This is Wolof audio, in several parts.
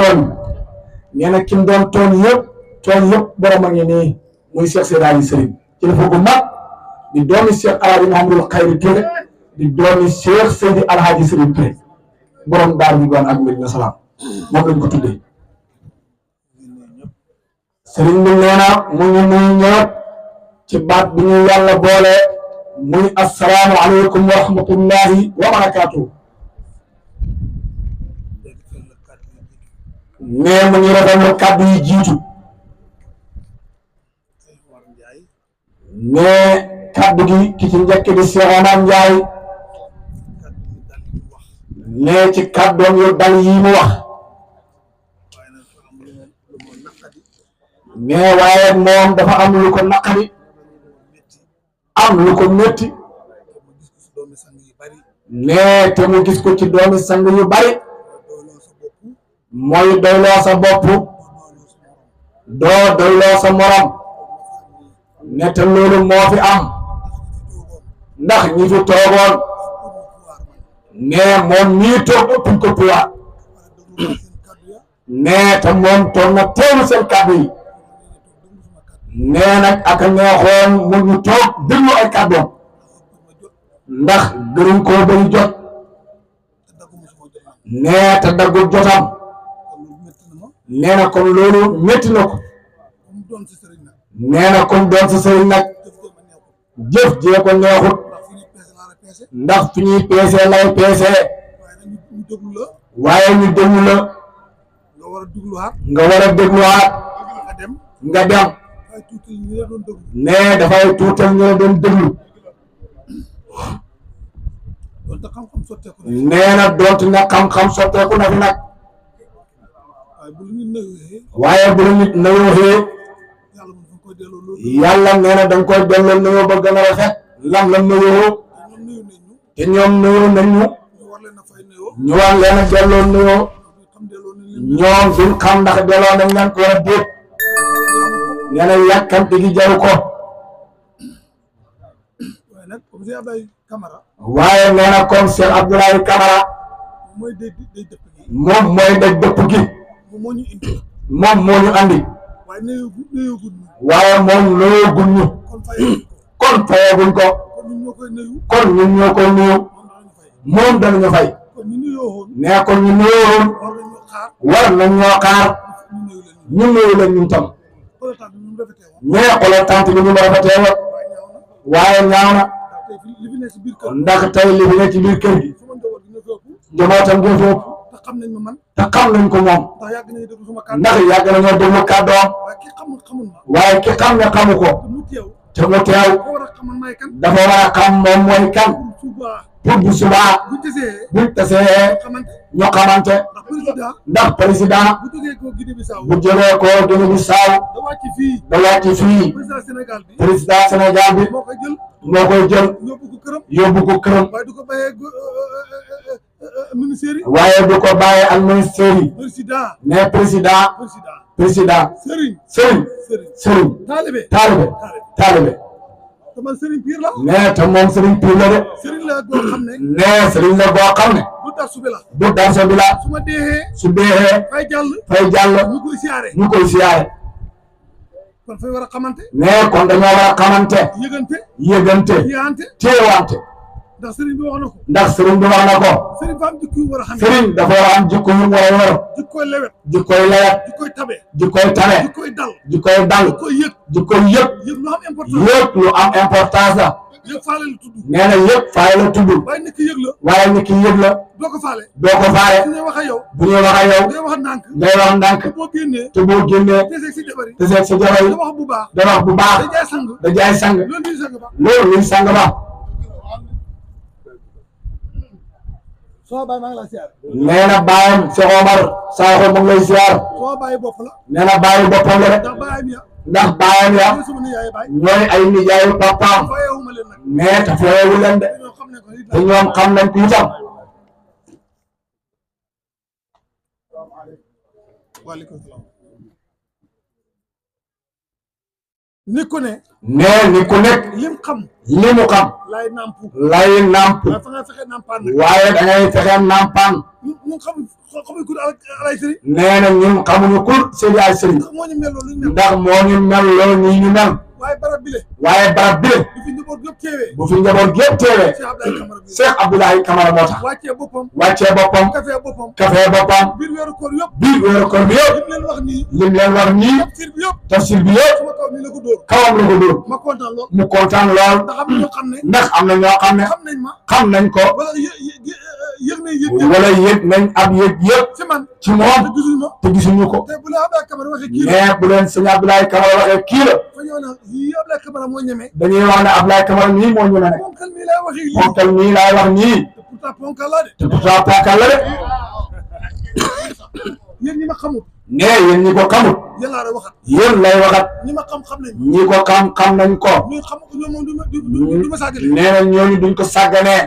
tooñ nee na ki mu doon tooñ yëpp borom a ngi nii muy Cheikh Seydi Aliou Serigne kilifa gu mag di doomi Cheikh Alhaji Mouhamadul Khayri Touré di doomi Cheikh Seydi Alhaji Serigne Touré borom daar bi doon ak Medina Salaam moom lañ ko tuddee Serigne bi nee na mu ngi nuyu ñëpp ci baat bi ñu yàlla boole muy assalaamu aleykum wa rahmatullahi wa barakaatu. nee mu ngi rafetlu kàddu yi jiitu nee kàddu gi ki ci njëkk di Cheikh Omar Ndiaye nee ci kàddoom yu dal yi mu wax nee waaye moom dafa am lu ko naqari am lu ko métti nee te mu gis ko ci doomi sang yu bari mooy doyloo sa bopp doo doyloo sa morom ne te loolu moo fi am ndax ñi fi toogoon nee moom mii toog ëppuñ ko pouvoir nee te moom toog na teewlu seen kàddu yi nee nag ak neexoon mu ñu toog déglu ay kàddoom ndax gënuñ koo bay jot nee te daggul jotam nee na kon loolu métti na ko nee na comme doon sa sëriñ nag jëf jee ko neexut ndax fi ñuy peesee lay peesee waaye ñu déglu la nga war a dégluwaat nga dem nee dafay tuutal ñu la doon déglu nee na doonte na xam-xam sotteeku na fi nag waaye bu la nit nayoo yàlla nee na danga koy delloo nayoo ba gën a rafet lam la nayoo te ñoom nayoo nañ ñu war leen a delloo nayoo ñoom duñ xam ndax delloo nañ leen ko war a déet nee na yàkkamti gi jaru ko waaye nee na comme Cheikh Abdoulaye Camara moom mooy daj dëpp gi moom moo ñu andi waaye moom nuyooguñ ñu kon fayaguñ ko kon ñun ñoo koy nuyu moom danañu fay nee kon ñu nuyoowoon war nañ ñoo xaar ñu nuyu leen ñun tam mais xoolal tant bi ñu rafetee woon waaye ñaaw na ndax tey li fi ne ci biir kër gi njabootam gi fi ëpp te xam nañ ko moom ndax yàgg nañoo déglu kàddoom waaye ki xam ne xamu ko te mu teew dafa war a xam moom mooy kan pour bu subaa buñ tasee ñu xamante ndax président bu jógee ko Guinée Bissau da wàcc fii président Sénégal bi moo koy jël yóbbu ko këram waaye du ko bàyyee ak ministère yi ne président sëriñ taalibe nee te moom sëriñ piir la de nee sëriñ la boo xam ne bu darso bi la su deexee fay jàll ñu koy siyaare nee kon dañoo war a xamante yëgante téewante ndax sëriñ bi wax na ko sëriñ dafa war a am jikko yu war a yor jikkoy lewet jikkoy tabe jikkoy dal jikkoy yëg yëpp lu am importance la nee na yëpp faale la tudd waaye nit ki yëg la doo ko faale bu ñuy wax ak yow ngay wax ndànk te boo génnee te seeg si jabar yi da wax bu baax da jaay sang loolu luy sang ba nee na bàyyam Cheikh Omar Sakho mu ngi lay ziar nee na bàyyi boppam la rek ndax bàyyam ya ñooy ay nijaayu papaam mais te fooyewu leen de te ñoom xam nañ ko itam. ni ku ne. nee ni ku nekk. lim xam. li mu xam. lay nampu. lay namp. waaye fa nga fexe nampaan nag. waaye da ngay fexe nampaan. ñun xamuñ ku alay sëriñ. nee na ñun xamuñu ku Seydi ay sëriñ. ndax moo ñu mel loolu ñu mel. ndax moo ñu mel loolu nii ñu mel. waaye barab bile. waaye barab bile. bu fi njaboot yëpp teewee. bu fi njaboot yëpp teewee. Cheikh Abdoulaye Camara moo tax. wàccee boppam. wàccee boppam. kafee boppam. kafee boppam. biir weeru koor yëpp. biir weeru koor bi yëpp. lim leen wax nii. lim leen wax nii. tafsir bi yëpp. tafsir bi yëpp. sama kaw nii la ko dóor. kawam la ko dóor. ma kontaan lool. mu kontaan lool. ndax am na ñoo xam ne. ndax am na ñoo xam ne. xam nañ ma. xam nañ ko. wala yëg nañ yëg. wala yëg nañ ab yëg yëpp. ci man. ci moom. te gisuñu ma. te gisuñu ko. te bu leen Abdoulaye Camara waxee kii la. mais bu leen sëñ Abdoulaye Camara waxee kii la. fa ñëw na yii Abdoulaye Camara moo ñeme. dañuy wax ne Abdoulaye Camara nii moo ñu ne. ponkal mii laay waxee lii. ponkal nii laay wax nii. te pourtant ponkal laa de. te pourtant ponkal la de. yéen ñi ma xamut. nee yéen ñi ko xamut. yéen laa doon waxat. yéen lay waxat. ñi ma xam nañ. ñi ko xam nañ ko. ñun xam ñoom moom du ma sàggane. nee na ñooñu duñ ko sàgganee.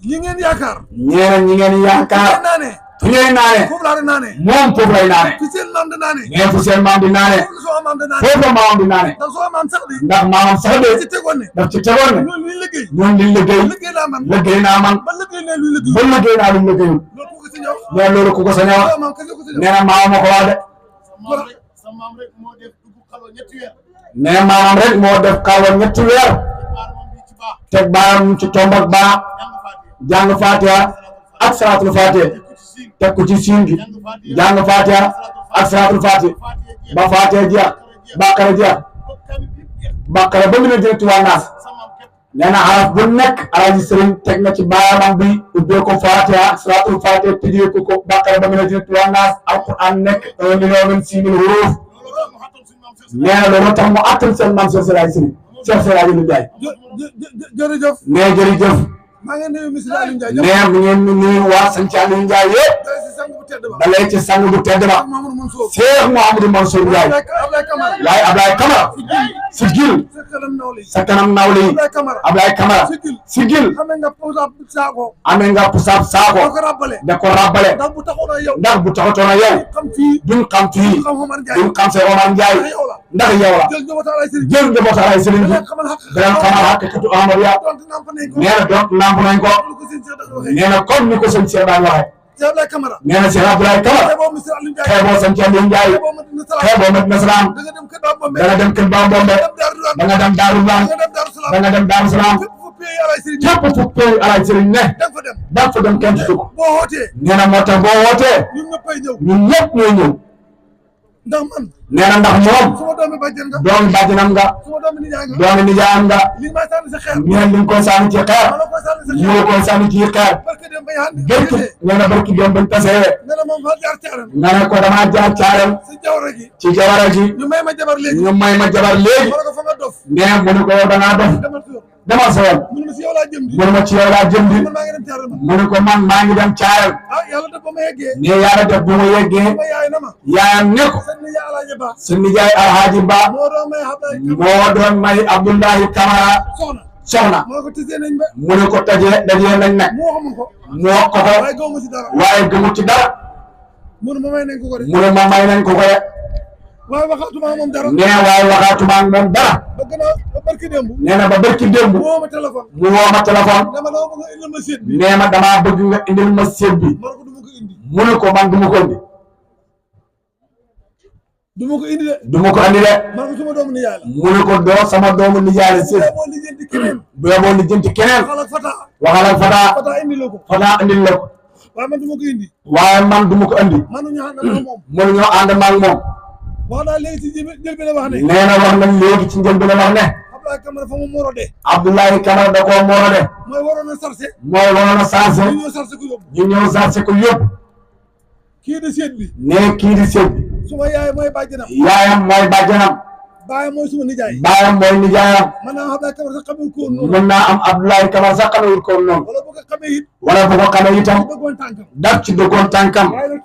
li ngeen yaakaar. nee na ñi ngeen yaakaar. fu ñuy naane. foofu laa doon naane. moom foofu lay naane. fu seen maam di naane. nee fu seen maam di naane. foofu la maam di naane. foofu la maam di naane. ndax soo maam sax de. ndax maamam sax de. ci tegoon ne. daf ci tegoon ne. ñoom liñ liggéey. ñoom liñ liggéey. liggéey naa man. liggéey naa man. ba liggéey ne luy liggéey. ba liggéey naa luñ liggéeyul. loolu ku ko si ñëw. mais loolu ku ko sañ a wax. maam kese ko si ñëw. nee na maamam moo ko wax de. sa maam rek moo def dugg xalwa ñetti weer. nee maamam rek moo def xalwa ñetti weer. teg baaram ci tomb ak baa. jàng Fatiha ak salaatul Fatiha. teg ko ci siin gi. jàng Fatiha ak salaatul Fatiha. ba Fatiha jeex. Baqara jeex. Baqara ba mu ne jël Tuubaa naas. nee na araf bu nekk Alaaji Sëriñ teg na ci baaraam bi ubbee ko Fatiha ak salaatul Fatiha tëjee ko Baqara ba mu ne jël Tuubaa naas. Alquran nekk 1,26,000 huruf. nee na loolu tax mu attan seen maam Cheikh Seydi Sëriñ Cheikh Seydi Aliou Ndiaye. jërëjëf. nee jërëjëf. maa ngi nuyu monsieur Aliou Ndiaye. nee mi ngeen nuyu waa sant Aliou Ndiaye yëpp. dalee ci sang bu tedd ba. Cheikh Mouhamadou Mansour Ndiaye. waaye Ablaye Camara. si gil. sa kanam nawle yi. Ablaye Camara. si gil. amee nga pusaab saako. da ko rabbale. ndax bu taxatoon a yow. duñ xam fii. duñ xam Cheikh Omar Ndiaye. ndax yow la. jël njabootu Alaaji Sëriñ bi. danañ xamal xaqiqatu Ahmadu ya. nee na donc namp nañ ko. nee na comme ni ko sëñ Cheikh daan waxee. nee na Cheikh Abdoulaye Camara. xeeboo sëñ Aliou Ndiaye. xeeboo Medina Salaam. da nga dem kër Bambombe. da nga dem Daaru Salaam. da nga dem Daaru Salaam. képp fu pay Alaaji Sëriñ ne. da nga fa dem kenn ci ko. nee na moo tax boo wootee. ñun ñëpp ñooy ñëw. ndax man. nee na ndax moom. doomi bàjjanam nga. doomi nijaayam nga. nee li nga koy sànni ci xeer. ñu ngi koy sànni ci xeer. barki nee na barki dem bañ tasee. nga ne ko damaa jaar caaram. ci jawara ji. ñu may ma jabar léegi. nee mu ne ko yow da ngaa dof. demal sa yoon. mu ne ma ci yow laa jëm di. mu ne ko man maa ngi dem caaram. nee yàlla def bu ma yeggee. yaayam ne ko. sa nijaay Alhaaji Ba. moo doon may Abdoulaye Camara. soxna. mu ne ko dajee nañ nag. mu wax ko ko. waaye gëmu ci dara. mu ne ma may nañ ko ko de. waaye waxaatuma ak moom dara. nee waaye waxaatuma ak moom dara. ba barki démb. nee na ba barki démb. mu woo ma téléphone. nee ma damaa bëgg nga indil ma séet bi. mu ne ko man du ma ko indi. du ma ko indi de. du ma ko indi de. man ko sama doomu nijaay la. mu ne ko doo sama doomu nijaay la séet. bu yeboo lijjanti keneen. waxal ak Fata. Fata indil la ko. Fata indil la ko. waaye man du ma ko indi. waaye man du ma ko indi. mënuñoo ànd ak moom. mënuñoo ànd ak moom. wax naa léegi ci jël bi la wax ne. nee na wax nañ léegi ci njël bi la wax ne. Abdoulaye Camara fa mu morode. Abdoulaye Camara da koo morode. mooy waroon a sarse. ñu ñëw sarse ko yóbbu. kii di seet bi. nee kii di seet bi. suma yaay mooy bàjjanam. yaayam mooy bàjjanam. baayam mooy suma nijaay. baayam mooy nijaayam. mën naa am Abdoulaye Camara sax xamul ko woon noonu. mën naa am Abdoulaye Camara sax xamul ko woon noonu. wala bu ko xamee it. wala bu ko xamee itam. dëggoon tànkam. daf ci dëggoon tànkam. waaye nag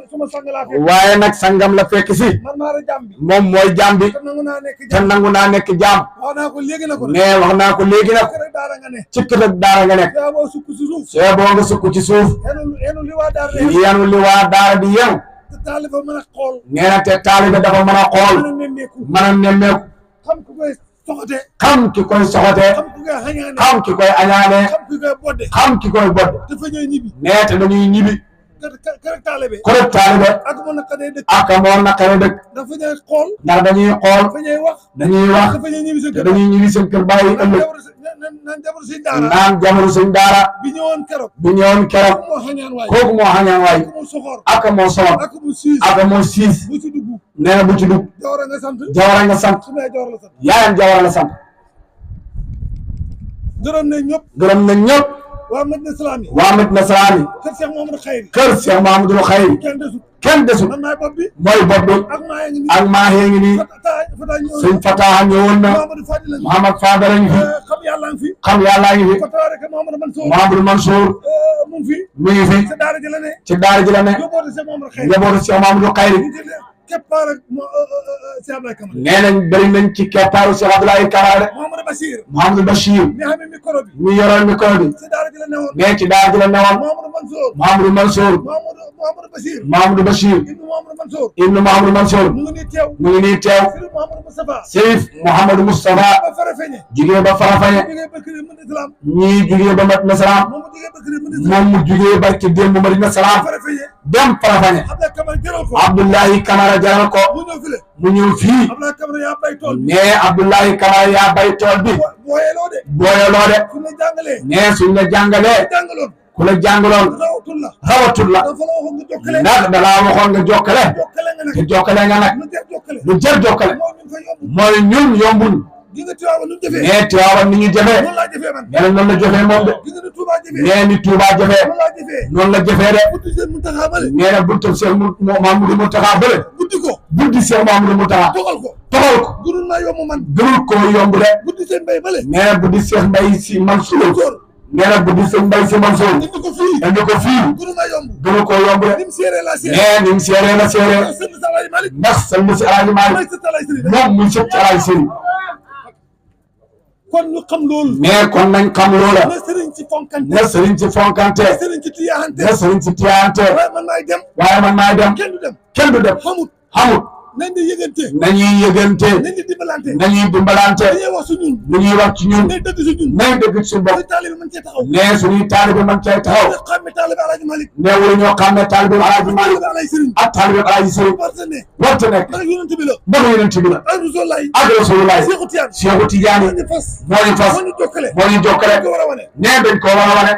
suma sang laa fekk. waaye nag sangam la fekk si. man maa la jaam bi. moom mooy jaam bi. te te nangu naa nekk jaam. wax naa ko léegi na ko. nee wax naa ko léegi na ko. ci kër ak daara nga nekk. yaa boo sukk ci suuf. see boo nga sukk ci suuf. yenu li waa daara yenu li waa daara di yenu. te taalibe mën a xool. nee na te taalibe dafa mën a xool. mën a nemmeeku. mën a nemmeeku. xam ku koy soxate. xam ki koy soxate. xam ku koy xañaane. xam ki koy añaane. xam ku koy bodde. xam ki koy bodde. dafa ñëw ñibbi. nee te dañuy ñibbi. kër taalibe. kër taalibe. ak moo naqaree dëkk. ak moo naqaree dëkk. dafa ñëw xool. ndax dañuy xool. dafa ñëw wax. dañuy wax. dafa ñëw ñibbi seen te kër. dañuy ñibbi seen kër bàyyi ëllëg. naan jabaru sëñ daara. naan jamono sëñ daara. bi ñëwoon keroog. bi ñëwoon keroog. moo xañaan waay. kooku moo xañaan waay. ak moo soxor. ak moo soxor. ak mu siis. ak moo siis. bu ci dugg. nee na bu ci dugg. jawara nga sant. jawara nga sant. su ma jawara la sant. yaayam jawara la sant. gërëm nañ ñëpp. gërëm nañ ñëpp. waa Madina Salaam yi. waa Madina Salaam yi. kër Cheikh Mamadou Khayri. kër Cheikh Mamadou Khayri. kenn desut. kenn desul. man maay bopp bi. mooy bopp bi. ak maa ngi nii. ak maaxee ngi nii. Fata ñëwoon. sëñ Fataha ñëwoon na. Mamadou Fadil lañ. Mouhamad Fadel a ngi fi. xam yàlla ngi fi. xam yàlla ngi fi. Fata rek Mamadou Mansour. Mamadou Mansour. mu ngi fi. mu ngi fi. sa daara ji la ne. ci daara ji la ne. yóbboote Cheikh Mamadou Khayri. njabootu Cheikh Mamadou Khayri. keppaar ak Cheikh Abdoulaye Camara. nee nañ bëri nañ ci keppaaru Cheikh Abdoulaye Camara. Mouhamadou Bachir. Mouhamadou Bachir. mi xam ne micro bi. mi yoroon micro bi. sa daara ji la newoon. nee ci daara ji la newoon. Mouhamadou Mansour. Mouhamadou Mansour. Mouhamadou Bachir. Mouhamadou Bachir. ibnu Mouhamadou Mansour. ibnu Mouhamadou Mansour. mu ngi nii teew. mu ngi nii teew. Sëriñ Mouhamadou Moustapha. Serif Mouhamadou Moustapha. ba Farafeñe. jugee ba Farafeñe. jugee Bakri Madina Salaam. ñii jugee ba Madina Salaam. moom mu jugee Bakri Madina Salaam. moom mu jugee barki démb Madina Salaam. Farafeñe. dem Farafeñe. Abdoulaye Camara jëral ko. Abdoulaye Camara jaral ko. mu ñëw file. mu ñëw fii. Abdoulaye Camara yaa bay tool bi. nee Abdoulaye Camara yaa bay tool bi. booyeloo de. booyaloo de. su la jàngalee. nee suñ la jàngalee. jàngaloon. ku la jàngaloon. rawatul la. rawatul la. dafa la waxoon nga jokkale. ndax dalaa waxoon nga jokkale. jokkale nga nag. te jokkale nga nag. lu jar jokkale. lu jër jokkale. moo ñu fa yomb. mooy ñun yombuñ. gi nga Tiwaawan nu mu jëfee. nee Tiwaawan ni ñu jëfee. noonu laa jëfee man. nee na noonu la jëfee moom de. gi nga ni Touba jëfee. nee ni Touba jëfee. noonu laa jëfee. noonu la jëfee de. buddi seen Muntaxa bale. nee na buntu Cheikh Mamadou Mountakha bële. buddi ko. buddi Cheikh Mamadou Mountakha. togal ko. toxal ko. gënul naa yomb man. gënul koo yomb de. buddi seen mbay bale. nee na buddi Cheikh Mbaye Sy Mansour. nee na buddi Cheikh Mbaye Sy Mansour. indi ko fii. indi ko fii. gënul naa yomb. gënul koo yomb de. ni mu séeree laa séeree. nee ni mu séeree la séeree. sëñ Salaay Malick. ndax sëñ bi si Alaaji mooy Maalik sa Salaay Sëriñ. moom muy sëb ci Alaaji Sëriñ. kon ñu xam loolu. nee kon nañ xam loola. na sëriñ ci fonkante. na sëriñ ci fonkante. na sëriñ ci tiyaante. na sëriñ ci tiyaante. waaye man maay dem. waaye man maay dem. kenn du dem. kenn du dem. xamut. xamut. nañ di yëgante. nañuy yëgante. nañ di dimbalante. nañuy dimbalante. dañuy wax su ñun. lu ñuy wax ci ñun. nañ dëgg su ñun. nañ dëgg ci suñu bopp. suñu taalibe mën cee taxaw. nee suñuy taalibe man cay taxaw. nga xam ne taalibe Alaaji Malick. nee wala ñoo xam ne taalibe Alaaji Malick taalibe Alaaji Sëriñ. ak taalibe Alaaji Sëriñ parce que warta nekk. ndax yonent bi la. ndax yonent bi la. ak Rasulullaay. ak Rasulullaay. Seexu Tijaan. Seexu Tijaan moo ñu fas. moo ñu fas. moo ñu jokkale. moo ñu jokkale. dañ ko war a wane. nee dañ ko war a wane.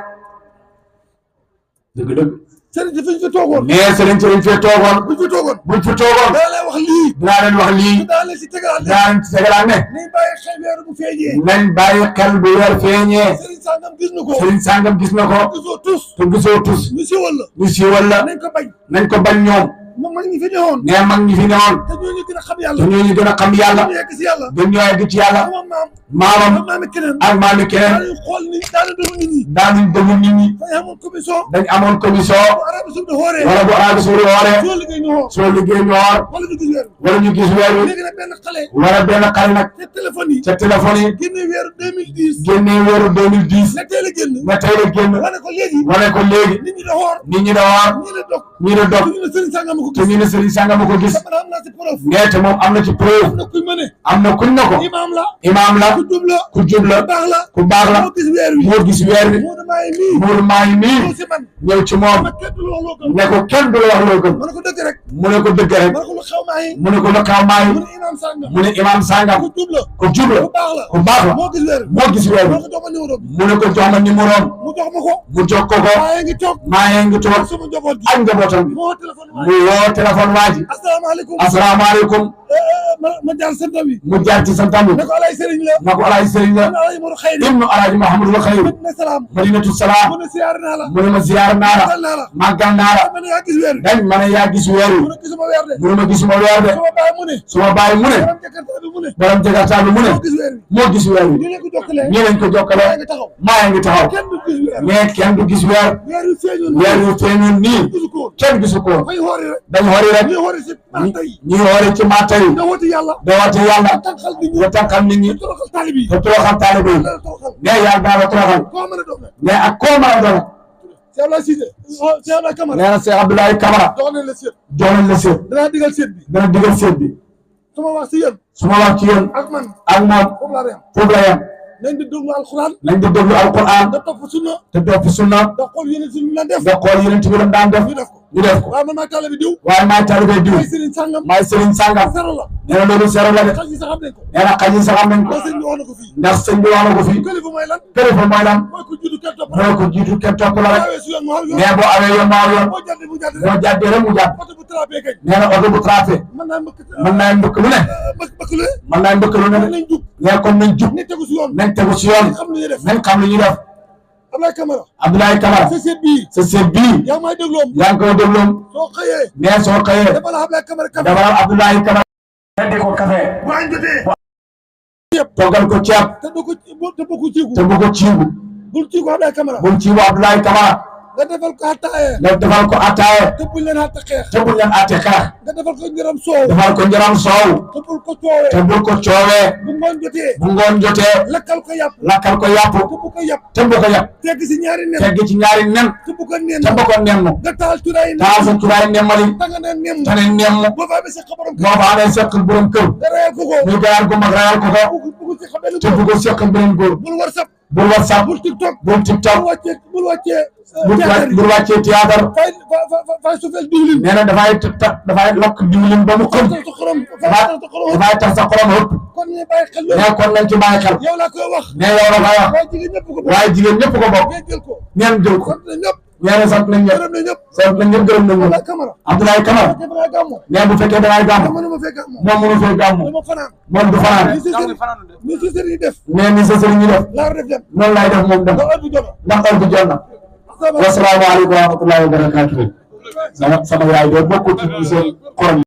dëgg dëgg. sëriñ si fi ñu fi toogoon. nee sëriñ si dañ fee toogoon. buñ fi toogoon. buñ fi toogoon. daa lay wax lii. dinaa leen wax lii. daa leen si tegaat ne. dinaa leen ci tegalaat ne. nañ bàyyi xel weer bu feeñee. nañ bàyyi xel bu weer feeñee. sëriñ sangam gis na ko. sëriñ sàngam gis na ko. gisoo tus. te gisoo tus. ñu siwal la. ñu siiwal la. nañ ko bañ. nañ ko bañ ñoom. moom mag ñi fi newoon. nee mag ñi fi newoon. te ñooñu gën a xam te yàlla. ñooñu gën a xam yàlla. ñu yegg si yàlla. gën ñoo yegg ci yàlla. sama maam. maamam ak maami keneen. ak maami keneen. dañuy xool ni daana déglu nit ñi. daanuñ déglu nit ñi. dañu amoon commission. dañ amoon commission. bu arabe suuf di xooree. wala bu arabe suuri wooree. soo liggéey ñu xool. soo liggéey ñu woor. wala ñu gis weer. wala ñu gis weer wi. léegi nag benn xale. wala benn xale nag. te téléphone yi. ca téléphone yi. génne weeru 2010. génnee weeru 2010. na teel a génn. nga tey la génn. wane ko léegi. wane ko léegi. nit ñi da xoor. nit ñi da woor. ñii la dog. ñii da dog. ñu ne sëriñ sangam ko te gis. ñu ne sëriñ sàngam a ko gis. man am naa si preuve. nee te moom am na ci preuve. am na kuy mëne. am na kuñ na ko. imaam la. imaam la. ku jub la. ku jub la. ku baax la. ku baax la. moo gis weer wi. moo gis weer wi. moo damay nii. muur maa ngi nii. ñëw si man. ñëw ci moom. ma kenn du la wax loo gëm. ne ko kenn du la wax loo gëm. ma ne ko dëgg rek. mu ne ko dëgg rek. ma ne ko lu xew maa yi. mu ne ko lu xaw maa mu yi. ne imaam sangam. mu ne imaam sàngam. ku jub la. ku jub la. ku baax la. ku baax la. moo gis weer wi. moo gis weer ma wi. ne ko jox ma numéro bi. mu ne ko jox ma numéro am. mu jox ma ko. mu jox ko ko. maa ngi toog. maa ngi toog sama njaboot gi. ak njabootam bi. moo téléphone mu woo téléphone waa ji. asalaamaaleykum. asalaamaaleykum. ma jaar santam bi. mu jaar ci santam bi. ne ko alay sëriñ la. na ko Alaaji Sëriñ la. man alay Mor Xayri. ibnu Alaaji Mahamadul Xayri. Madina Salaam. Madinatu Salaam. mu ne siyaar naa la. mu ne ma ziyaar naa la. màggal naa la. màggal naa la. ma ne yaa gis weer wi. dañ ma ne yaa gis weer wi. mu ne gisuma weer de. mu ne ma gisuma weer de. sama baay mu ne. suma baay mu ne. borom jakarta bi mu ne. borom jakarta bi mu ne. moo gis weer wi. moo gis weer wi. ñu ne ko jokkalee. ñii lañ ko maa jokkale. ngi taxaw. maa ngi taxaw. kenn du gis weer. mais kenn du gis weer. weer wi feeñoon. weer wi feeñul nii. gisu ko woon. kenn gisu ko. fay xoori rek. dañ xoori rek. ñuy xoori si maata yi. ñi xoori ci maata yi. da woti yàlla. dawati yàlla. tànqal nit ñi. nga tànqal nit ñi. toroxal taalib yi. te toroxal taalibe yi. la toroxal. mais yàlla daa la toroxal. koo mën a doon nag. mais ak koo mën a doon. Cheikh Abdoulaye Cissé Cheikh Abdoulaye Camara nee na Cheikh Abdoulaye Camara jox nañ la seet jox nañ la seet danaa digal seet bi dana digal seet bi su ma wax si yéen su ma wax ci yéen ak man ak moom foofu laa yem foofu la yem nañ di déglu alxuraan nañ di déglu alquran da topp sunna te topp sunna da xool yeneen si ñu def nga xool yeneen ci biiram daan def ñu def ko ñu def ko waaye man maa taale bi diw waaye maay taalibe diw may sëriñ sàngam maay Serigne Sangam zéro la nee na loolu zéro la de xaj yi sax xam nañ ko nee na xaj yi sax am nañ ko ndax sëñ bi wax na ko fii ndax sëñ bi wax na ko fii kilifa mooy lan kilifa mooy lan mooy ku juddu kenn topp mooy ko jiitu kenn topp la rek awee si yoon mu xam yoon nee boo awee yoon maa yoon boo jàddee mu jàdd boo jàddee rek mu jàdd oto bu trapé kañ nee na oto bu tracé mën naa mbëkk mën naa mbëkk lu ne mbëkk lu mën naa mbëkk lu ne ne nañ jug nee kon nañ jub nañ tegu si yoon nañ tegu si yoon xam lu ñuy def nañ xam li ñuy def Abdoulaye Camara Abdoulaye Camara sa seet bii sa seet bii yaa may dégloom yaa ngi koy dégloom soo xëyee nee soo xëyee defal Abdoulaye Camara café dafa Abdoulaye Camara di ko café bu añ jotee toggal ko ceeb te du ko te bu ko ciiku te bu ko ciibu bul ciiku Abdoulaye Camara bul ciibu Abdoulaye Camara nga defal ko attaaye nga defal ko attaaye te buñ leen atta xeex te bul leen atte xeex nga defal ko njëram soow defal ko njaram soow te bul ko coowee te bul ko coowee bu ngoon jotee bu ngoon jotee lakkal ko yàpp lakkal ko yàpp te bu ko yàpp te bu ko yàpp tegg si ñaari nen tegg ci ñaari nen te bu ko nen te bu ko nennu nga taal cuuraay nen taal sa cuuraay nemmali ta nga ne nem te ne nemm boo fa amee sa xabaram moo fa amee seq borom kër nga reyal ko ko muy gayal ko mag rayal ko ko bu ko si xamee te bu ko seq beneen góor bul WhatsApp bul WhatsApp bul TikTok bul TikTok bul wàccee bul wàccee théâtre fay sufel diwlin nee na dafay lokk diwlin ba mu xëm sa xorom dafay tax sa xorom ëpp kon ñu bàyyi xel loolu nee kon nañ ci bàyyi xel yow laa koy wax nee yow la koy wax waaye jigéen ñëpp ko bokk waaye jigéen ñëpp ko bokk ngeen jël ko ngeen jël ko sant na ñëpp nee na sant nañ ñëpp gërëm na ñëpp sant nañ ñëpp gërëm nañ ñëpp Abdoulaye Camara Abdoulaye Camara fekkee da ngaa gàmmu nee bu fekkee dangay gàmm dama ma fee gàmmu moom mënu fee gàmm dama fanaan moom du fanaan ni si sëriñ yi def nee ni sa sëriñ ñu def laa def dem noonu laay def moom dem ndax heure bi jot ndax heure bi jot na wasalaamaaleykum wa rahmatullahi wa barakatuh sama yaay doo bokk ci seen xorom